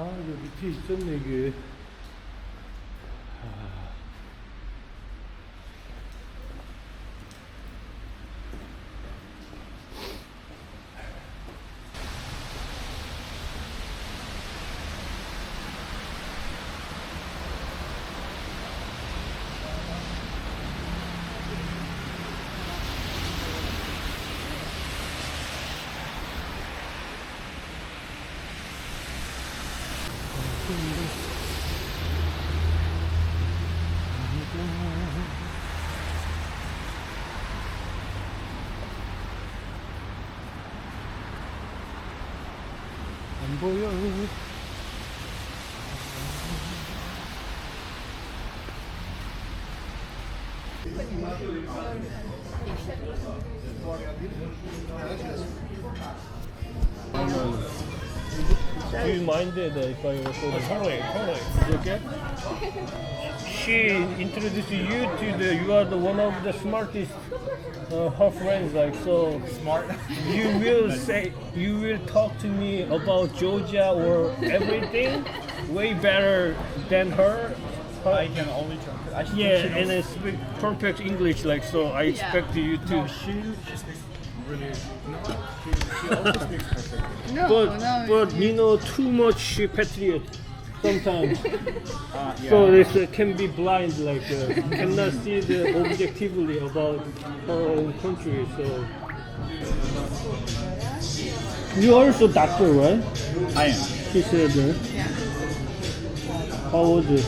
여기 밑에 있었네 이게. 안 보여. Do you mind that if I record? Totally. You okay? She introduced you to the. You are the one of the smartest. Her friends like so. Smart. You will talk to me about Georgia or everything way better than her. I can only try. Yeah, and I speak perfect English like so. I expect you to. No, she speaks really. No, she also speaks perfect. No, But you know too much patriot sometimes. Yeah. So this can be blind, like cannot see the objectively about our own country. So you are also doctor, right? I am. She said. Yeah. How was it?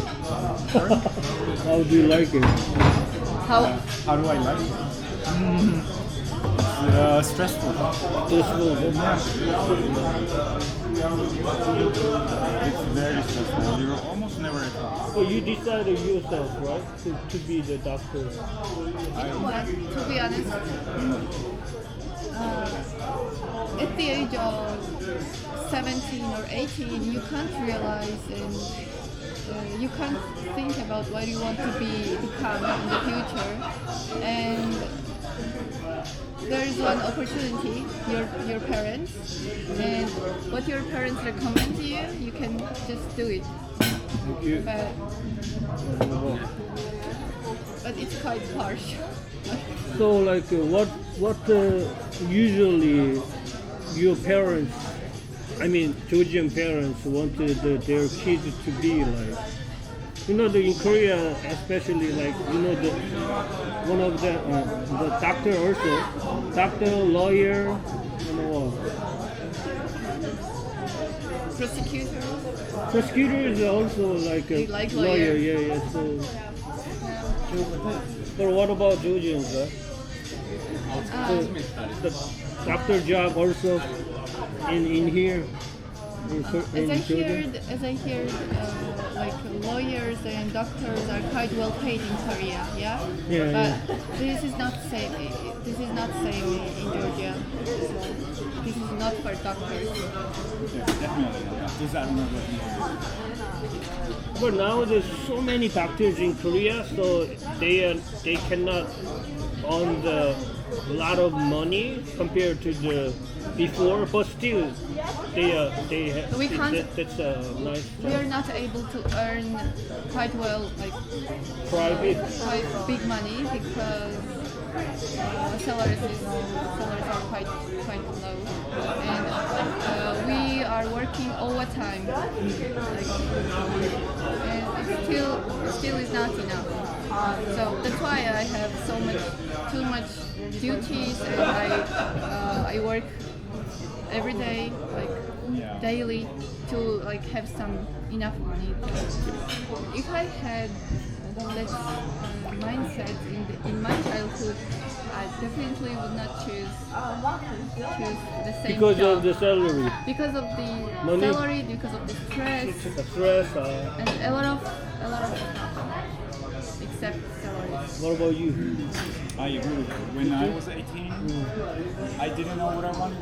How do you like it? How do I like it? Stressful. Stressful. It's very stressful. You're almost never at home. So you decided yourself, right, to be the doctor? But to be honest, at the age of 17 or 18, you can't realize and you can't think about what you want to become in the future. And there's one opportunity, your parents, and what your parents recommend to you, you can just do it. Thank you. But it's quite harsh. So like what usually your parents, I mean Georgian parents wanted their kids to be like, you know, in Korea especially, like, you know, the one of the doctor also, doctor, lawyer, you know what? Prosecutor is also like a Like lawyer. lawyer. Yeah. So, but what about Georgians? The doctor job also in here. As I heard, like lawyers and doctors are quite well paid in Korea, yeah. But this is not same. This is not same in Georgia. So this is not for doctors. Yeah, definitely not. This I don't know what. But now there's so many doctors in Korea, so they cannot earn the lot of money compared to the before, but still they have. We can't. That's a nice. We are not able to earn quite well, like Private. quite big money because salaries are quite low, and we are working all the time, like, and it still is not enough. So that's why I have too much duties, and I work every day, like daily, to like have some enough money. If I had that mindset in my childhood, I definitely would not choose the same Because job. of the salary. Because of the Money. salary, because of the stress, Stress. and a lot of stuff, except salaries. What about you? I agree with you. When I was 18, I didn't know what I wanted.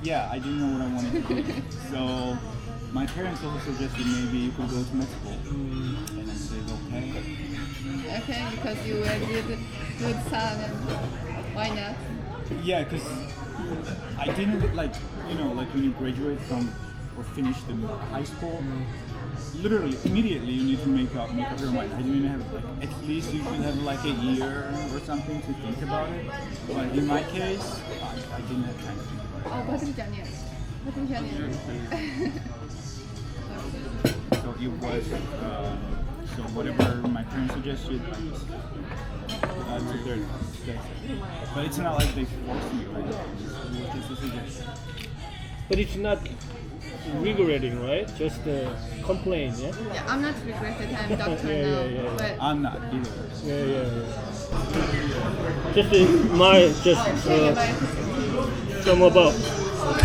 Yeah, I didn't know what I wanted to do. So my parents also suggested maybe you could go to med school. And I said, okay. Okay, because you were a good son, and why not? Yeah, because I didn't like, you know, like when you graduate from or finished in high school, literally immediately you need to make up your mind. I didn't have like, at least you should have like a year or something to think about it. But in my case, I didn't have time to think about it. 받으시지 아니에요. 받으시지 아니에요. So it was, so whatever my parents suggested, I took their advice. But it's not like they forced me, right? It was just a suggestion. But it's not regretting, right? Just complain, yeah? Yeah, I'm not regretted. I'm doctor Yeah, now. yeah, yeah. But I'm not either. Yeah. Just some about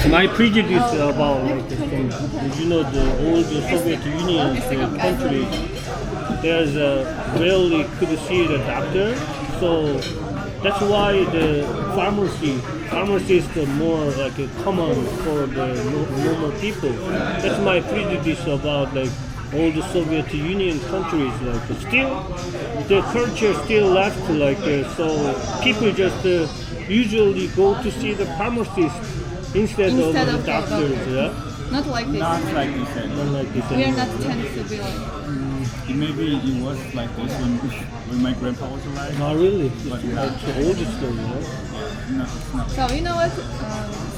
my prejudice about like the old Soviet Union countries. There's rarely could see the doctor, so that's why the pharmacy is the more like a common for the normal people. That's my prejudice about like all the Soviet Union countries. Like still, the culture still left like so people just usually go to see the pharmacist instead of the doctors. Yeah. not like this. Not like you said. Not like this We are anymore. not tend to be like. Maybe it was like this when my grandpa was alive. Not really. But It's now, the oldest story, right? no, it's not. So you know what?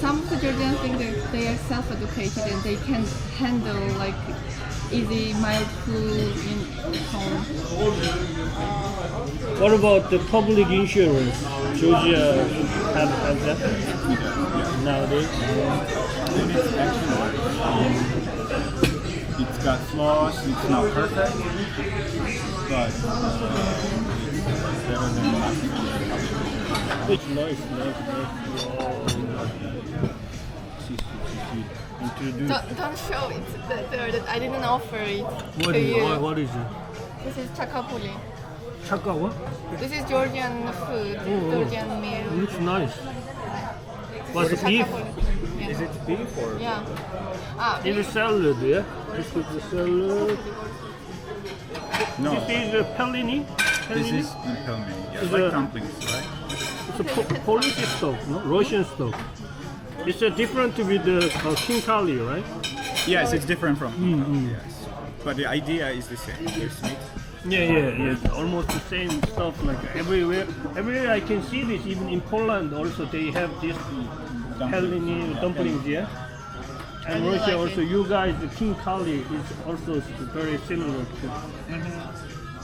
Some of the Georgians think that they are self-educated and they can handle like easy, mild flu in home. What about the public insurance? Georgia have that nowadays? And it's actually it's got flaws. It's not perfect, but it's better than nothing. It's nice. Introduce. Don't show it that I didn't offer it What to is, you. what is it? This is chakapuli. Chaka what? This is Georgian food, Georgian meal. Looks nice. What's the beef? Yeah. Is it beef or? Yeah. Ah, It's a salad, yeah? This is the salad. No. This is a pelini. This is pelmeni. Yeah, Is like a- dumplings, right? It's a Polish stuff, no? Russian stuff. It's different with the kinkali, right? Yes, it's different from. Yes, but the idea is the same. There's meat. Yeah. Almost the same stuff like everywhere. Everywhere I can see this. Even in Poland, also they have this pelini dumplings, yeah. And really Russia like also. it. You guys, the kinkali is also very similar to.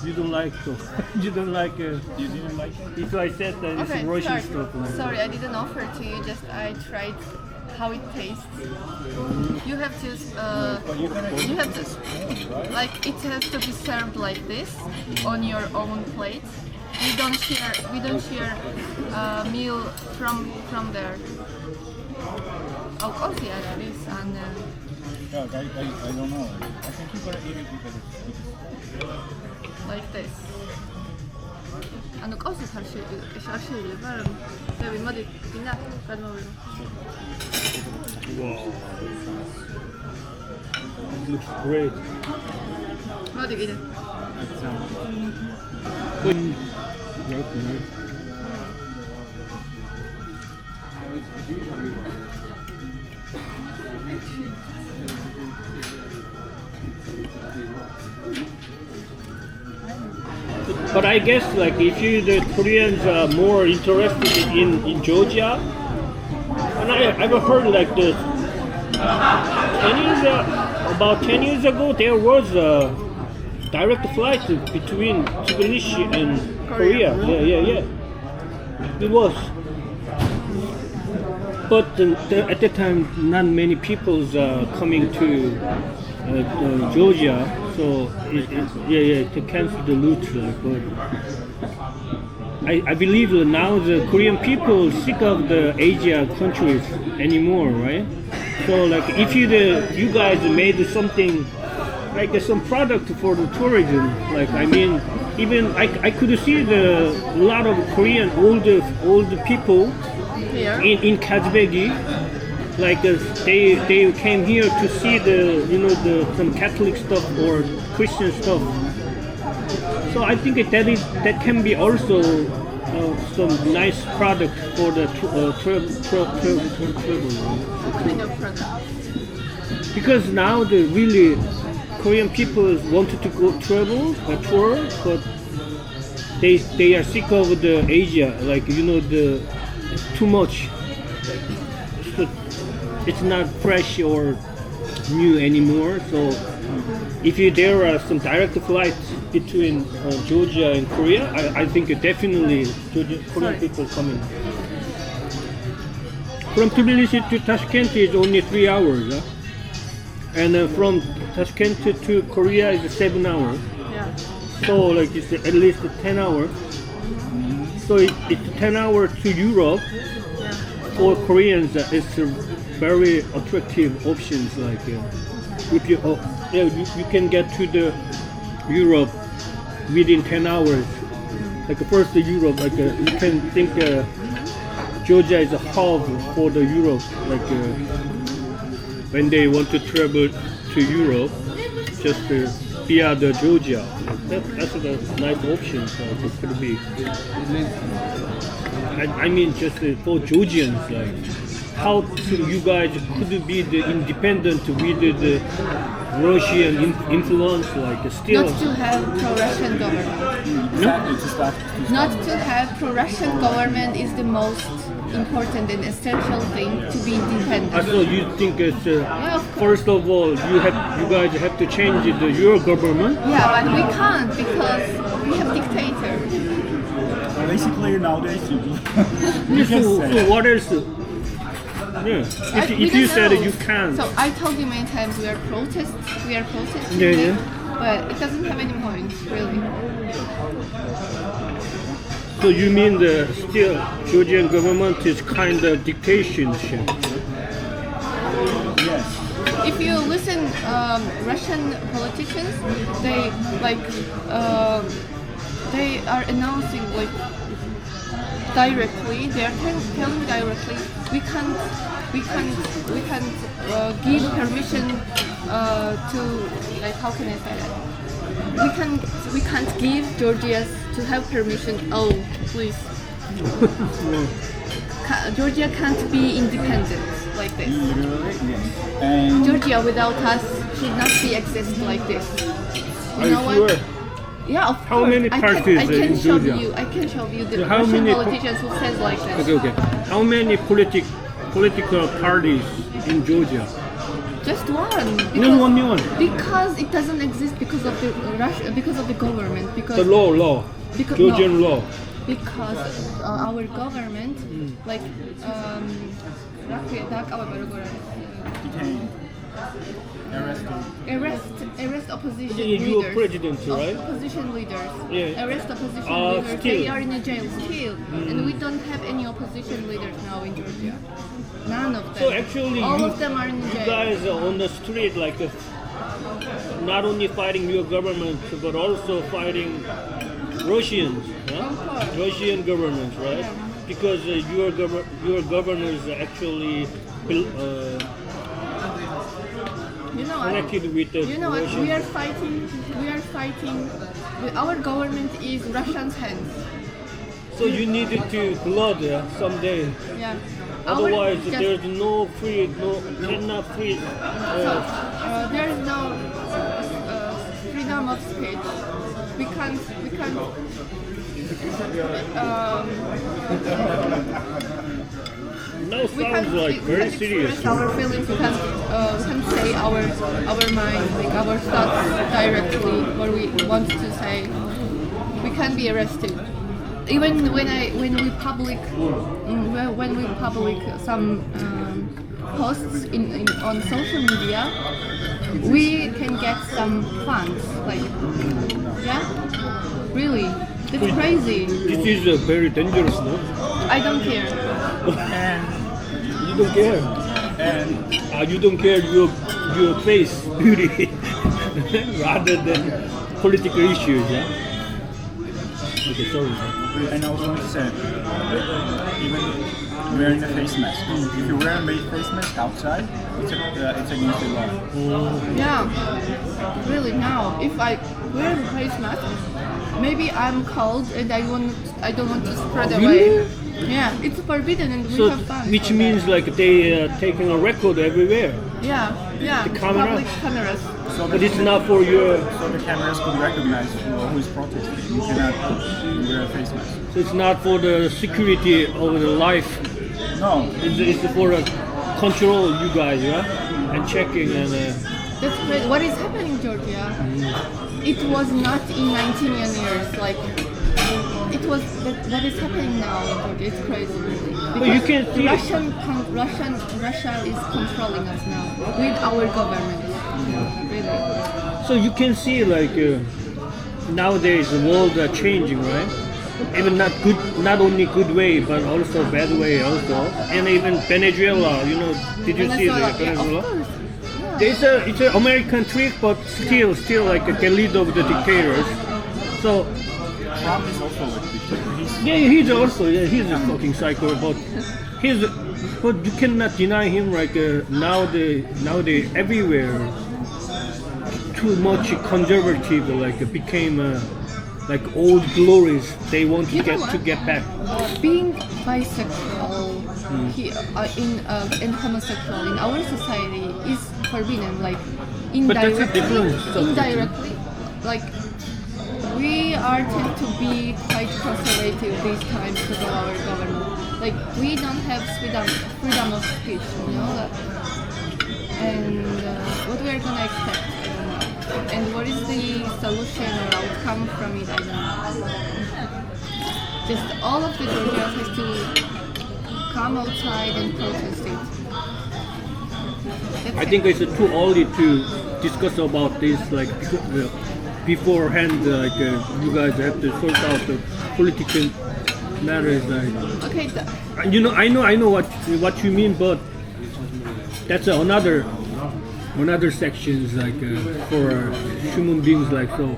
You don't like so. You don't like. You didn't like it? If I said that it's okay, Russian sorry. stuff. Like Sorry, I didn't offer to you. Just I tried how it tastes. You have to. You have to. Like it has to be served like this on your own plate. We don't share meal from there. Of course, yeah, there is, and Yeah, I don't know. I think you gotta eat it because it's like this. Hanno cose sarcelle, vero? Devi in modo di wow. It looks great. modo di But I guess like if the Koreans are more interested in Georgia, and I've heard like the 10 years ago there was a direct flight between Tbilisi and Korea. Yeah. It was. But at that time, not many people coming to Georgia, so to cancel the route. But I believe that now the Korean people sick of the Asia countries anymore, right? So like if you guys made something like some product for the tourism, like I mean, even I could see a lot of Korean old people. Here. In Ka즈베기, like they came here to see the some Catholic stuff or Christian stuff. So I think that can be also some nice product for the travel. What kind of product? because now the really Korean people wanted to go tour, but they are sick of the Asia, like the too much. So it's not fresh or new anymore. So if there are some direct flights between Georgia and Korea, I think definitely Korean people coming. From Tbilisi to Tashkent is only 3 hours, and from Tashkent to Korea is 7 hours. Yeah. So like it's at least 10 hours. So it's 10 hours to Europe. For Koreans, it's a very attractive options. Like if you can get to the Europe within 10 hours. Like first Europe, like you can think Georgia is a hub for the Europe. Like when they want to travel to Europe, just via the Georgia. That's a nice option. So it could be. I mean, just for Georgians, like how you guys could be the independent with the Russian influence, like still. Not to have pro-Russian government. Exactly, to start. Not to have pro-Russian government is the most important and essential thing to be independent. So you think it's Yeah, of first of all you guys have to change your government? Yeah, but we can't because we have dictators. Basically, nowadays you Yeah, can so say. what else? Yeah, We if you don't said know. you can. So I told you many times we are protesting. Yeah. But it doesn't have any point, really. So you mean the still Georgian government is kind of dictatorship? Yes. If you listen, Russian politicians, they they are announcing directly. They are telling directly we can't give permission to how can I say that? We can't give Georgia to have permission. Oh, please. Georgia can't be independent like this. Literally, yes. And Georgia without us should not be exist like this. Are you what? sure? Yeah, of How course. many parties I can in show Georgia? you. I can show you the So how Russian many politicians who says like that. Okay. How many political parties in Georgia? Just one. No, only one. Because it doesn't exist because of the because of the government. Because The law. Because, Georgian no, law. because our government, detained, arrest opposition Yeah, you leaders. are president, right? Opposition leaders. Yeah. Arrest opposition leaders. still. They are in a jail still, and we don't have any opposition leaders now in Georgia. None of them. So actually, all of them are in you jail. guys are on the street, like not only fighting your government, but also fighting Russians, huh? Of course. Russian governments, right? Yeah. Because your governors actually You know what? connected with the You know what? Russian. We are fighting. Our government is Russian's hands. So you needed to blood someday. Yeah. Otherwise, Just- there's no free, cannot free. there is no freedom of speech. We can't. Now We sounds like very serious. express our feelings. We can't say our mind, like our thoughts directly, what we want to say. We can't be arrested. Even when we public some posts on social media, we can get some funds. Like, yeah, really, it's crazy. This is very dangerous, no? I don't care. and You don't care. and You don't care your face beauty rather than political issues, yeah? Okay, sorry. and I was going to say, even wearing a face mask. If you wear a face mask outside, it's against the law. Yeah, really now, if I wear a face mask, maybe I'm cold and I don't want to spread away. Really? Yeah, it's forbidden and we So, have fun. which for means that. like they taking a record everywhere. Yeah, yeah. the camera? Public cameras. So But it's not for your. So the cameras could recognize who is protesting. You cannot wear a face mask. So it's not for the security of the life. No. It's for control you guys, yeah, and checking and. That's great. What is happening, Georgia? It was not in 19 years. Like it was. What is happening now in Georgia? It's crazy, really. But you can see. Russia is controlling us now with our government. Really. So you can see like nowadays the world are changing, right? Even not good, not only good way, but also bad way also. And even Venezuela, you know, did you see the Yeah, Venezuela? of course. Yeah. It's an American trick, but still like the lead of the dictators. So Trump is also like dictator. he's a fucking psycho, but but you cannot deny him. Like nowadays everywhere, too much conservative, like became like old glories. They want to You know get what? back. Being bisexual and homosexual in our society is forbidden. Like But that's a indirectly, different indirectly, like we are tend to be quite conservative these times because of our government. Like we don't have freedom of speech, you know. And what we are gonna expect, I don't know. And what is the solution or outcome from it, I don't know. Just all of the Georgians has to come outside and protest it. That's I think it's too early to discuss about this. Like beforehand, like you guys have to sort out the political matters. Like, okay. you know, I know what you mean, but that's another sections like for human beings. Like so,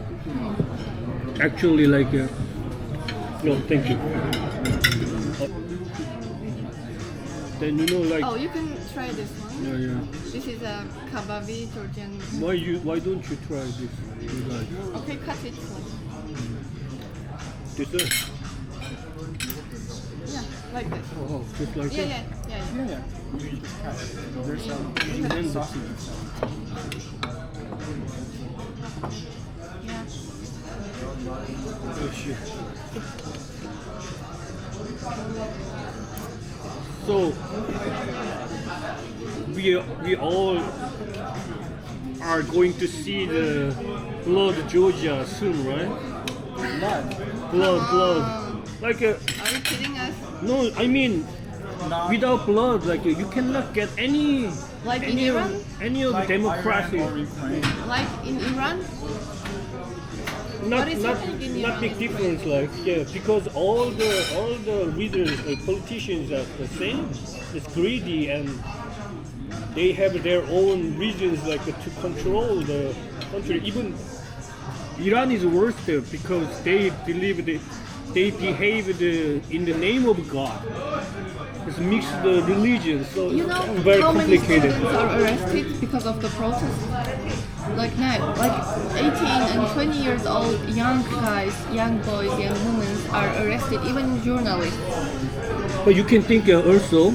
actually, like. No, thank you. Then you know, like. Oh, you can try this one. Yeah. This is a kababi Georgian. Why don't you try this, you guys? Okay, cut it. This Yeah, like this. oh, just like Yeah, that. yeah. Yeah. You just cut it. There's some And then sausage inside. Yeah. Oh shit. So we all are going to see the blood Georgia soon, right? Blood. Like Are you kidding us? no, I mean No. without blood, like you cannot get any Like in any Iran? of Like democracy. Iran or Ukraine. Like in Iran? Not What is happening in not Iran? big difference, like because all the leaders, politicians are the same. It's greedy and they have their own reasons like to control the country. Even Iran is worse there because they believe they behaved in the name of God. It's mixed the religion, so You know it's very how many complicated. students are arrested because of the protest? Like now, like 18 and 20 years old young guys, young boys, young women are arrested, even journalists. But you can think also,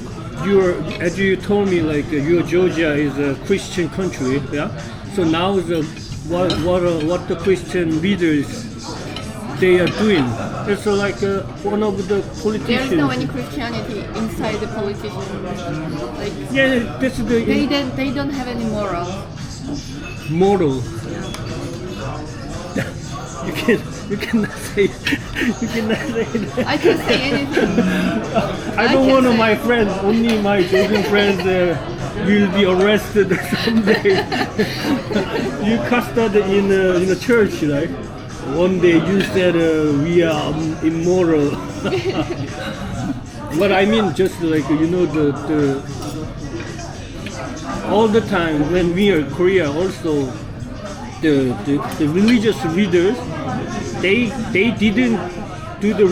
as you told me, like your Georgia is a Christian country, yeah. So now what the Christian leaders they are doing? It's like one of the politicians. There is no any Christianity inside the politicians. Like Yeah, this is the they don't have any morals. model. You cannot say that. I can say anything. I don't can want say- my friends, only my Georgian friends will be arrested someday. You custard in a church, right? One day you said we are immoral. But I mean, just like the all the time when we are in Korea, also the religious leaders they didn't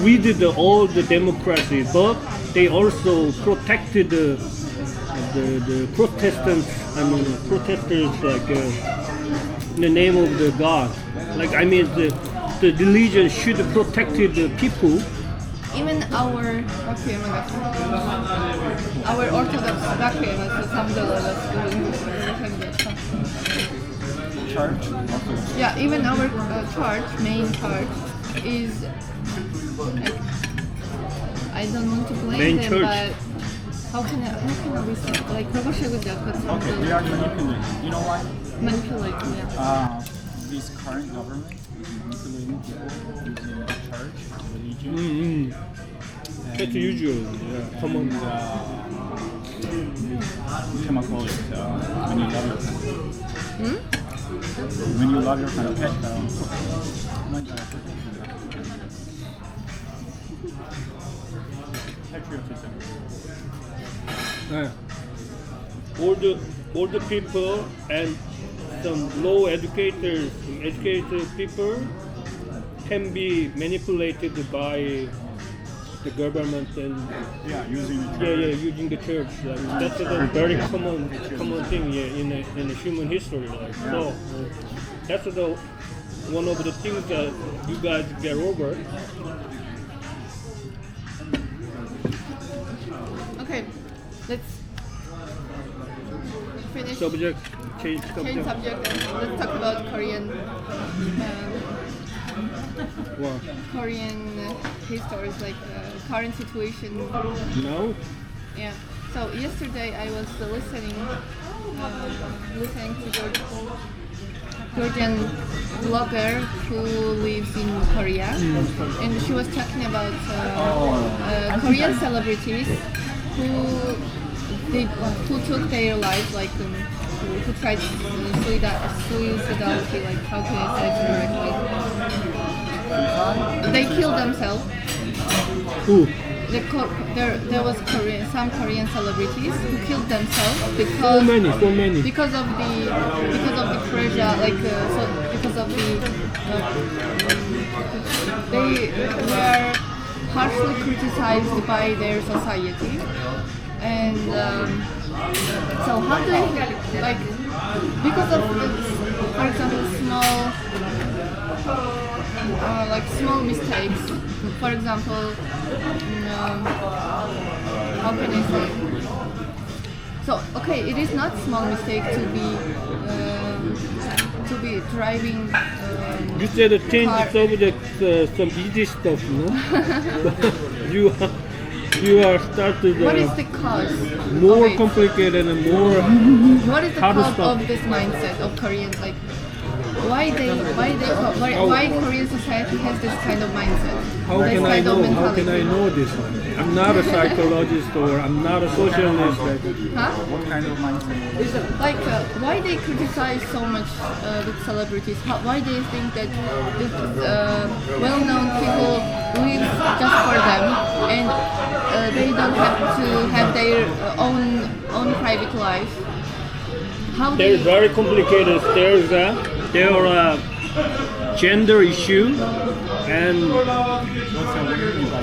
read all the democracy, but they also protected the Protestants. I mean, protesters like in the name of the God. Like I mean, the religion should protect the people, even our Orthodox 사람들도 Church? yeah, even our main church is like, I don't want to blame Main them, church. but how can we say like Okay, they are manipulating. You know why? manipulating? Yeah. This current government is manipulating people using the church, religion. That's usual. Yeah, common. What can I call it? When you love your country. When you love your country. Patriotism. Yeah. Older people and some low educated people can be manipulated by the government and Using the church. using the church. That's a very common thing in the human history. So that's one of the things that you guys get over. Okay, let's finish. Change Change subject and let's talk about Korean Wow. histories, like current situation. Now? Yeah. So yesterday I was listening to Georgian blogger who lives in Korea, and she was talking about Korean celebrities who took their lives, like who tried suicidality, like how can I say it correctly? They killed themselves. Who? There was some Korean celebrities who killed themselves because So many. because of the pressure, because of the they were harshly criticized by their society, and so how do you like because of for example small mistakes, for example, how can I say? So okay, it is not small mistake to be driving. You said to change car. the subject, some easy stuff, no? you are started What is the cause? more of it? complicated and more. What is the How to cause stop? of this mindset of Koreans? Like, why Korean society has this kind of mindset? How this can I kind of know? How mentality? can I know this one? I'm not a psychologist or I'm not a socialist. Huh? What kind of mindset? Like, why they criticize so much the celebrities? Why they think that this well-known people live just for them and they don't have to have their own private life? How There's they very complicated. There are gender issue and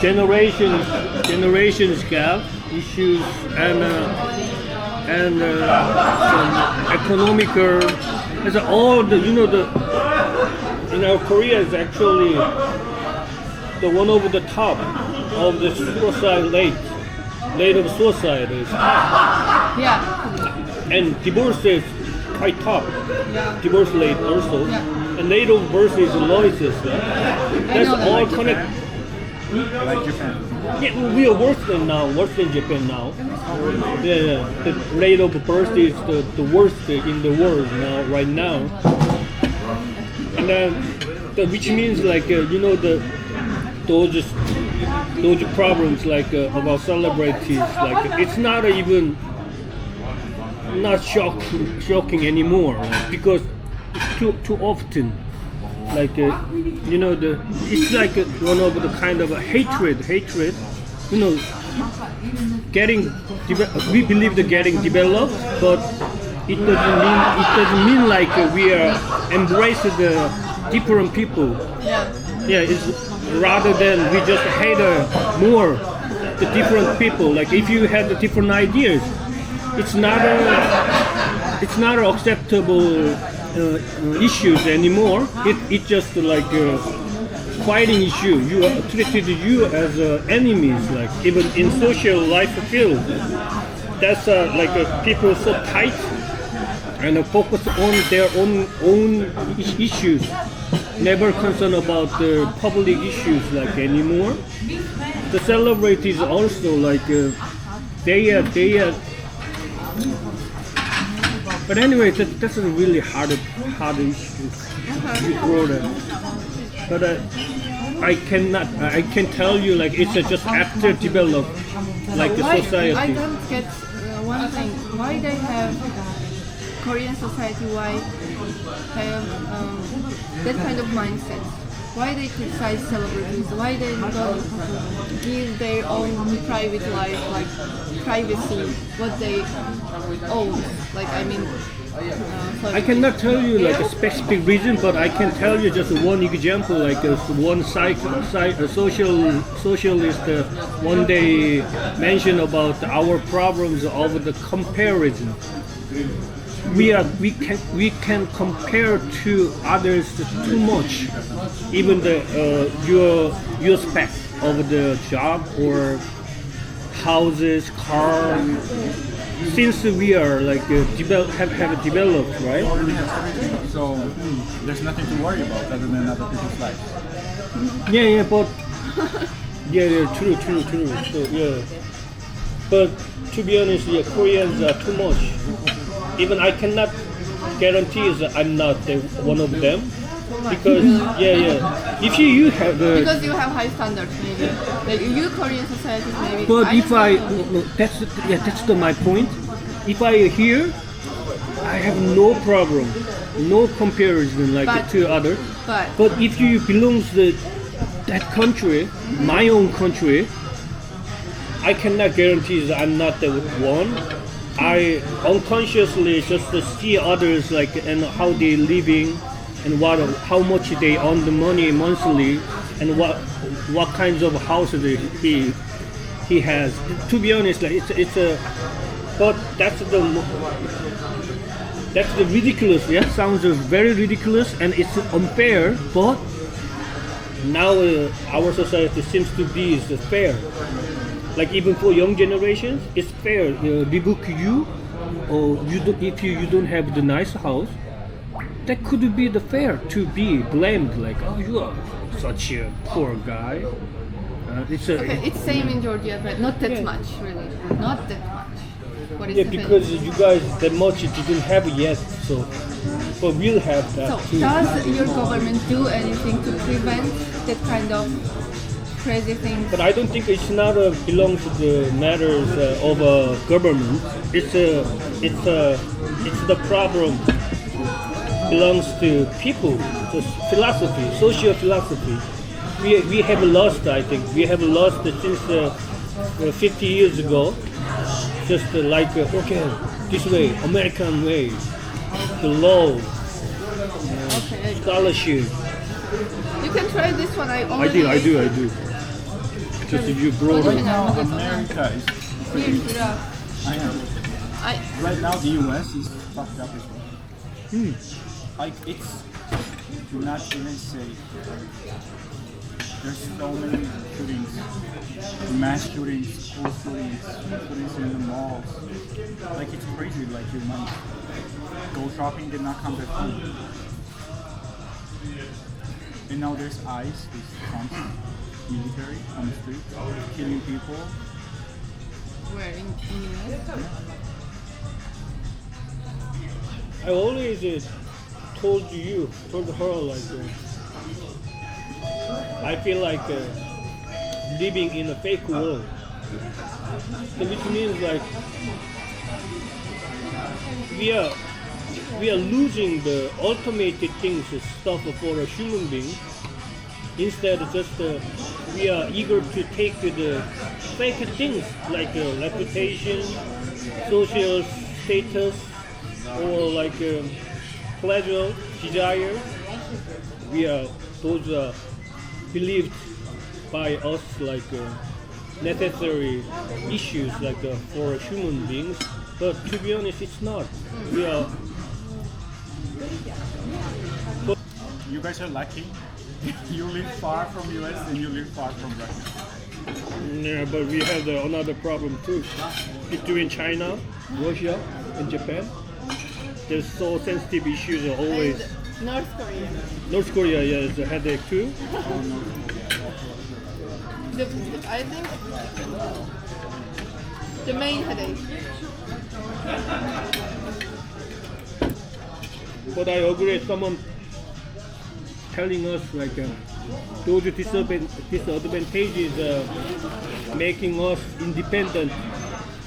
generations gap issues and some economical. It's all the in our Korea is actually the one over the top of the suicide rate of suicide is yeah. and divorce is quite top. Yeah. Divorce rate also, Yeah. and rate of birth is lowest. That's know that. all Like connected. Like Japan. Yeah, we are worse than Japan now. Yeah, the rate of birth is the worst in the world now, right now. And then, which means like those problems like about celebrities, like it's not even not shocking anymore, like, because too often, like it's like one of the kind of a hatred. We believe the getting developed, but it doesn't mean like we are embrace the different people. Yeah. Yeah, it's rather than we just hate more the different people. Like if you have the different ideas, it's not acceptable issues anymore. It just like fighting issue. You are treated you as enemies, like even in social life field. That's people so tight and focus on their own issues, never concerned about the public issues like anymore. The celebrities also like they are. But anyway, that's a really hard issue. You brought it. But I can tell you like it's just after develop like the society. I don't get one thing. Why they have Korean society? Why have that kind of mindset? Why they criticize celebrities? Why they don't give their own private life, like privacy, what they own? Like I cannot tell you like a specific reason, but I can tell you just one example. Like one socialist one day mentioned about our problems of the comparison. We can compare to others too much, even your spec of the job or houses, car. Since we are like have developed, right? So there's nothing to worry about other than other people's lives. Yeah, but true. So, yeah, but to be honest, Koreans are too much. Even I cannot guarantee that I'm not one of them, because if you have because you have high standards, maybe like you Korean society maybe. But if that's my point. If I here, I have no problem, no comparison like to others. But if you belong to that country, my own country, I cannot guarantee that I'm not the one. I unconsciously just see others like and how they living and how much they earn the money monthly and what kinds of houses he has. To be honest, like but that's the ridiculous. Yeah, sounds very ridiculous and it's unfair. But now our society seems to be fair. Like even for young generations, it's fair. Rebuke you, or if you don't have the nice house, that could be the fair to be blamed. Like, oh, you are such a poor guy. It's same in Georgia, but not that much, really, not that much. What is the because thing? you guys that much didn't have yet, so but we'll have that. So too. does your government do anything to prevent that kind of crazy things? But I don't think it's not belongs to the matters of government. It's the problem belongs to people, to philosophy, social philosophy. We have lost. I think we have lost since 50 years ago. Just okay, this way, American way, the law, scholarship. You can try this one. I do. Just you brought Right it. now, America is pretty. I know. Right now, the U.S. is fucked up as well. Like it's not even safe. There's so many shootings, mass shootings, school shootings in the malls. Like it's crazy. Like you might go shopping, did not come back home. And now there's ICE, this constant military on the street, killing people. Where in US? I always told her like I feel like living in a fake world, which means like we are losing the ultimate things, stuff for a human being. Instead, just we are eager to take the fake things like reputation, social status, or like pleasure, desire. Those are believed by us like necessary issues like for human beings. But to be honest, it's not. You guys are lucky You live far from US and you live far from Russia. Yeah, but we have another problem too. Between China, Russia, and Japan, there's so sensitive issues are always. And North Korea. North Korea, yeah, is a headache too. I think the main headache. But I agree, someone telling us like those disadvantages making us independent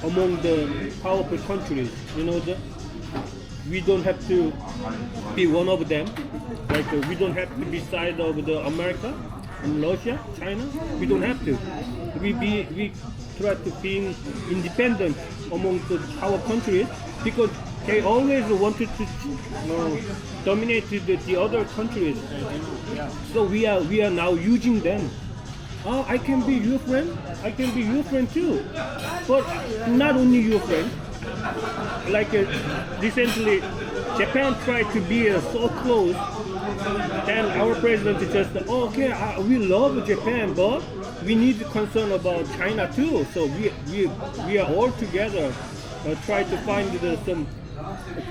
among the powerful countries. You know, we don't have to be one of them. Like we don't have to be side of the America and Russia, China. We don't have to. We try to be independent among the power countries because they always wanted to dominate the other countries. So we are now using them. Oh, I can be your friend. I can be your friend too. But not only your friend. Like recently, Japan tried to be so close. Then our president just, okay, we love Japan, but we need to concern about China too. So we are all together, try to find some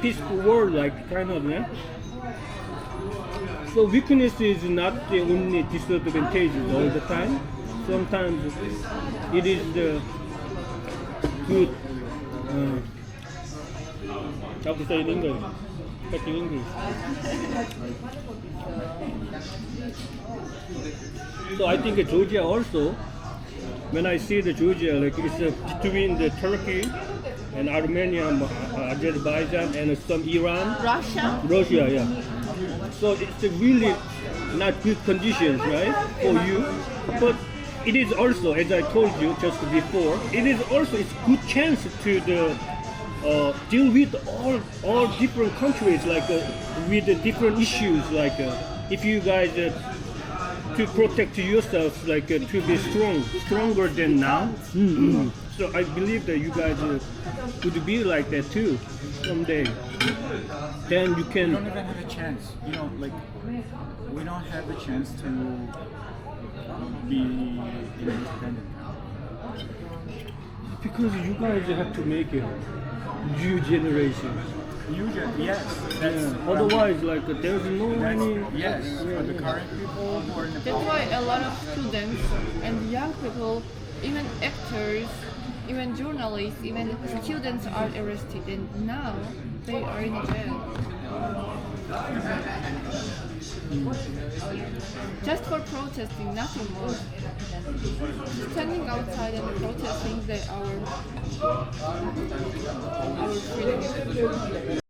peaceful world like kind of. Yeah? So weakness is not the only disadvantage all the time. Sometimes it is the good. How to say in English? Back in English. So I think Georgia also. When I see the Georgia, like it's between the Turkey and Armenia, Azerbaijan, and some Iran. Russia, yeah. So it's really not good conditions, right, for you. But it is also, as I told you just before, it is also it's good chance to deal with all different countries, like with the different issues. Like if you guys to protect yourselves, like to be stronger than now. So I believe that you guys could be like that too someday. Then you can. We don't even have a chance. You know, like we don't have a chance to be independent. Because you guys have to make it new generation. Yes. Yeah. Otherwise, like there's no any. Yes. For the current people who are in the That's why a lot of students and young people, even actors, even journalists, even students are arrested, and now they are in jail. Just for protesting, nothing more. Standing outside and protesting our freedom.